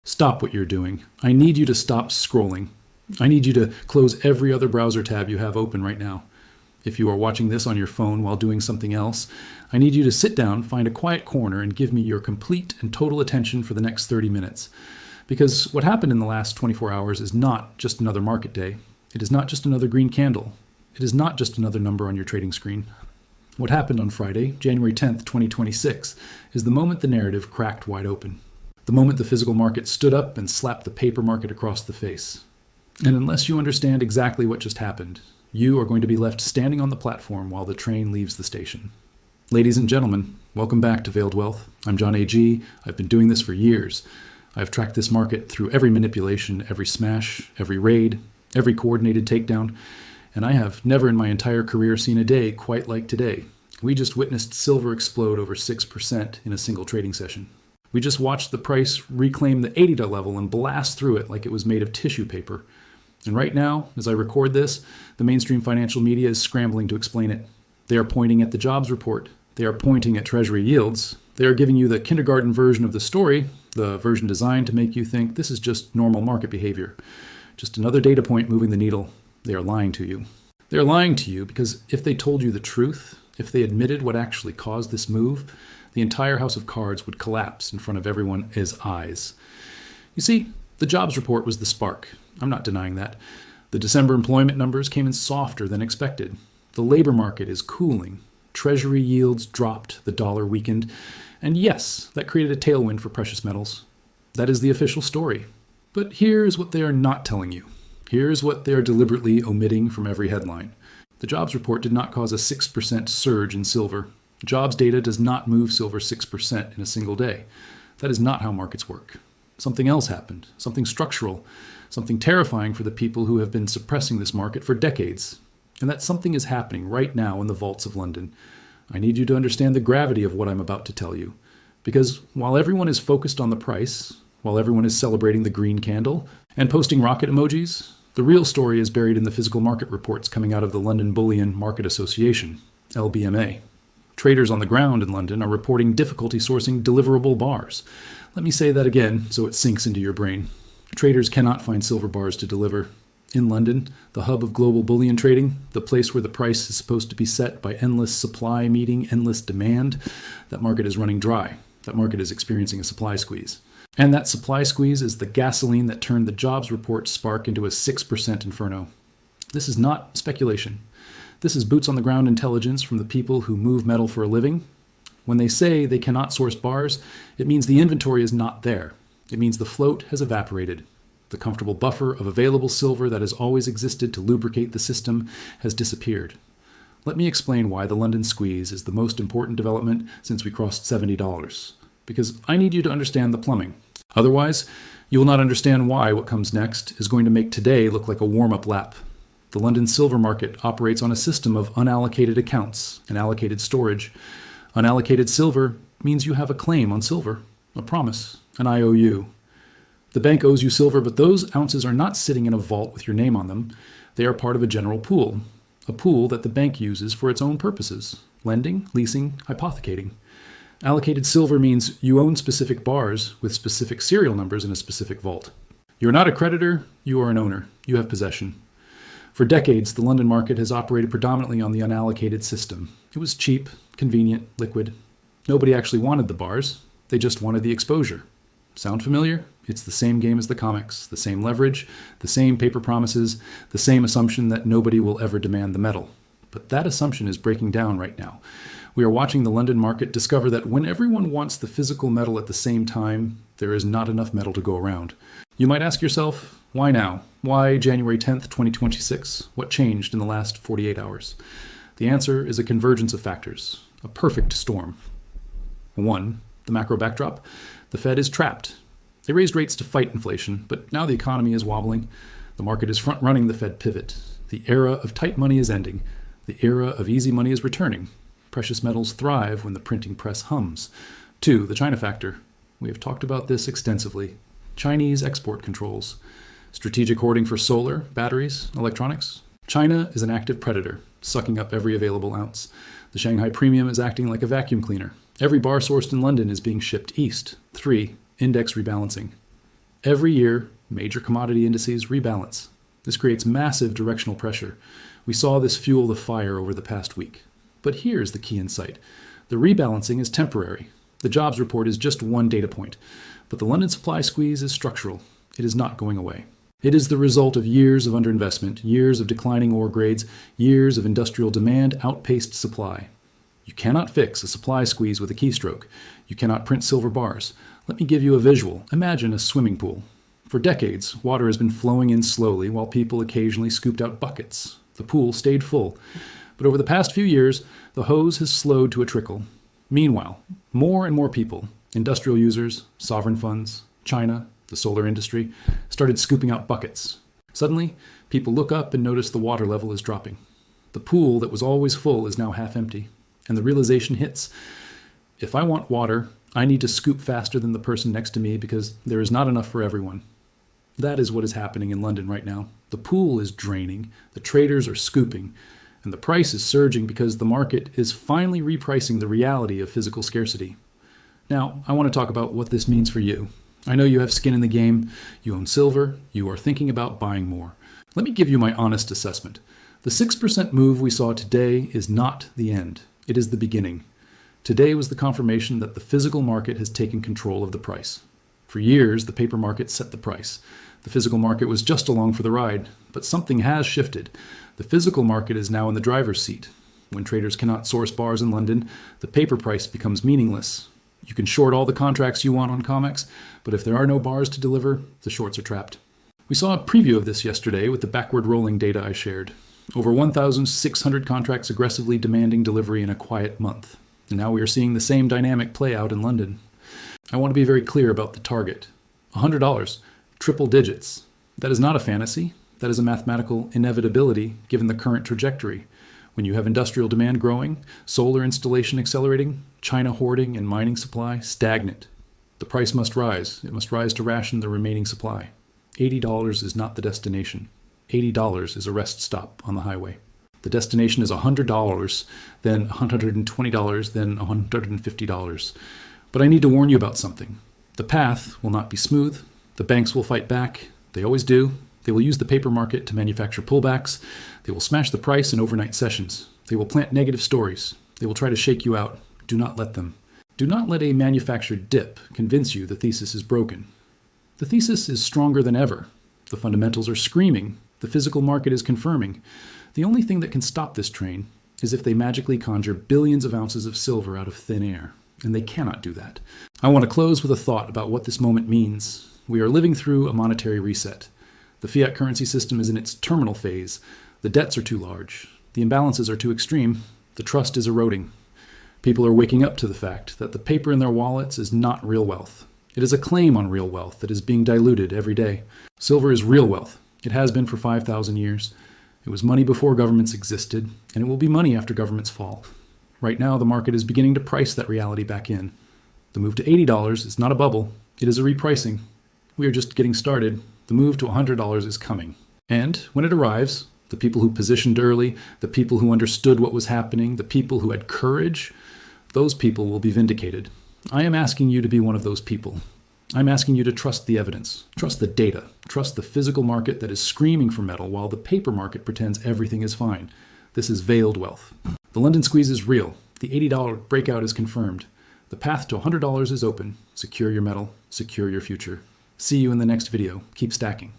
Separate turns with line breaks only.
Stop what you're doing. I need you to stop scrolling. I need you to close every other browser tab you have open right now. If you are watching this on your phone while doing something else, I need you to sit down, find a quiet corner, and give me your complete and total attention for the next 30 minutes. Because what happened in the last 24 hours is not just another market day. It is not just another green candle. It is not just another number on your trading screen. What happened on Friday, January 10th, 2026, is the moment the narrative cracked wide open. The moment the physical market stood up and slapped the paper market across the face. And unless you understand exactly what just happened, you are going to be left standing on the platform while the train leaves the station. Ladies and gentlemen, welcome back to Veiled Wealth. I'm John A.G. I've been doing this for years. I've tracked this market through every manipulation, every smash, every raid, every coordinated takedown, and I have never in my entire career seen a day quite like today. We just witnessed silver explode over 6% in a single trading session. We just watched the price reclaim the $80 level and blast through it like it was made of tissue paper. And right now, as I record this, the mainstream financial media is scrambling to explain it. They are pointing at the jobs report. They are pointing at Treasury yields. They are giving you the kindergarten version of the story, the version designed to make you think this is just normal market behavior. Just another data point moving the needle. They are lying to you. They are lying to you because if they told you the truth, if they admitted what actually caused this move, the entire house of cards would collapse in front of everyone's eyes. You see, the jobs report was the spark. I'm not denying that. The December employment numbers came in softer than expected. The labor market is cooling. Treasury yields dropped, the dollar weakened, and yes, that created a tailwind for precious metals. That is the official story. But here is what they are not telling you. Here is what they are deliberately omitting from every headline. The jobs report did not cause a 6% surge in silver. Jobs data does not move silver 6% in a single day. That is not how markets work. Something else happened, something structural, something terrifying for the people who have been suppressing this market for decades. And that something is happening right now in the vaults of London. I need you to understand the gravity of what I'm about to tell you. Because while everyone is focused on the price, while everyone is celebrating the green candle and posting rocket emojis, the real story is buried in the physical market reports coming out of the London Bullion Market Association, LBMA. Traders on the ground in London are reporting difficulty sourcing deliverable bars. Let me say that again so it sinks into your brain. Traders cannot find silver bars to deliver. In London, the hub of global bullion trading, the place where the price is supposed to be set by endless supply meeting endless demand, that market is running dry. That market is experiencing a supply squeeze. And that supply squeeze is the gasoline that turned the jobs report spark into a 6% inferno. This is not speculation. This is boots on the ground intelligence from the people who move metal for a living. When they say they cannot source bars, it means the inventory is not there. It means the float has evaporated. The comfortable buffer of available silver that has always existed to lubricate the system has disappeared. Let me explain why the London squeeze is the most important development since we crossed $70. Because I need you to understand the plumbing. Otherwise, you will not understand why what comes next is going to make today look like a warm-up lap. The London silver market operates on a system of unallocated accounts and allocated storage. Unallocated silver means you have a claim on silver, a promise, an IOU. The bank owes you silver, but those ounces are not sitting in a vault with your name on them. They are part of a general pool, a pool that the bank uses for its own purposes, lending, leasing, hypothecating. Allocated silver means you own specific bars with specific serial numbers in a specific vault. You're not a creditor, you are an owner. You have possession. For decades, the London market has operated predominantly on the unallocated system. It was cheap, convenient, liquid. Nobody actually wanted the bars. They just wanted the exposure. Sound familiar? It's the same game as the comics, the same leverage, the same paper promises, the same assumption that nobody will ever demand the metal. But that assumption is breaking down right now. We are watching the London market discover that when everyone wants the physical metal at the same time, there is not enough metal to go around. You might ask yourself, why now? Why January 10th, 2026? What changed in the last 48 hours? The answer is a convergence of factors, a perfect storm. 1. The macro backdrop. The Fed is trapped. They raised rates to fight inflation, but now the economy is wobbling. The market is front-running the Fed pivot. The era of tight money is ending. The era of easy money is returning. Precious metals thrive when the printing press hums. 2. The China factor. We have talked about this extensively. Chinese export controls. Strategic hoarding for solar, batteries, electronics. China is an active predator, sucking up every available ounce. The Shanghai premium is acting like a vacuum cleaner. Every bar sourced in London is being shipped east. 3. Index rebalancing. Every year, major commodity indices rebalance. This creates massive directional pressure. We saw this fuel the fire over the past week. But here's the key insight. The rebalancing is temporary. The jobs report is just one data point. But the London supply squeeze is structural. It is not going away. It is the result of years of underinvestment, years of declining ore grades, years of industrial demand outpaced supply. You cannot fix a supply squeeze with a keystroke. You cannot print silver bars. Let me give you a visual. Imagine a swimming pool. For decades, water has been flowing in slowly while people occasionally scooped out buckets. The pool stayed full. But over the past few years, the hose has slowed to a trickle. Meanwhile, more and more people, industrial users, sovereign funds, China, the solar industry, started scooping out buckets. Suddenly, people look up and notice the water level is dropping. The pool that was always full is now half empty. And the realization hits. If I want water, I need to scoop faster than the person next to me because there is not enough for everyone. That is what is happening in London right now. The pool is draining, the traders are scooping, and the price is surging because the market is finally repricing the reality of physical scarcity. Now, I want to talk about what this means for you. I know you have skin in the game, you own silver, you are thinking about buying more. Let me give you my honest assessment. The 6% move we saw today is not the end. It is the beginning. Today was the confirmation that the physical market has taken control of the price. For years, the paper market set the price. The physical market was just along for the ride, but something has shifted. The physical market is now in the driver's seat. When traders cannot source bars in London, the paper price becomes meaningless. You can short all the contracts you want on COMEX, but if there are no bars to deliver, the shorts are trapped. We saw a preview of this yesterday with the backward rolling data I shared. Over 1,600 contracts aggressively demanding delivery in a quiet month. And now we are seeing the same dynamic play out in London. I want to be very clear about the target. $100, triple digits. That is not a fantasy. That is a mathematical inevitability given the current trajectory. When you have industrial demand growing, solar installation accelerating, China hoarding and mining supply stagnant. The price must rise. It must rise to ration the remaining supply. $80 is not the destination. $80 is a rest stop on the highway. The destination is $100, then $120, then $150. But I need to warn you about something. The path will not be smooth. The banks will fight back. They always do. They will use the paper market to manufacture pullbacks. They will smash the price in overnight sessions. They will plant negative stories. They will try to shake you out. Do not let them. Do not let a manufactured dip convince you the thesis is broken. The thesis is stronger than ever. The fundamentals are screaming. The physical market is confirming. The only thing that can stop this train is if they magically conjure billions of ounces of silver out of thin air. And they cannot do that. I want to close with a thought about what this moment means. We are living through a monetary reset. The fiat currency system is in its terminal phase. The debts are too large. The imbalances are too extreme. The trust is eroding. People are waking up to the fact that the paper in their wallets is not real wealth. It is a claim on real wealth that is being diluted every day. Silver is real wealth. It has been for 5,000 years. It was money before governments existed, and it will be money after governments fall. Right now, the market is beginning to price that reality back in. The move to $80 is not a bubble. It is a repricing. We are just getting started. The move to $100 is coming. And when it arrives, the people who positioned early, the people who understood what was happening, the people who had courage, those people will be vindicated. I am asking you to be one of those people. I'm asking you to trust the evidence, trust the data, trust the physical market that is screaming for metal while the paper market pretends everything is fine. This is veiled wealth. The London squeeze is real. The $80 breakout is confirmed. The path to $100 is open. Secure your metal, secure your future. See you in the next video. Keep stacking.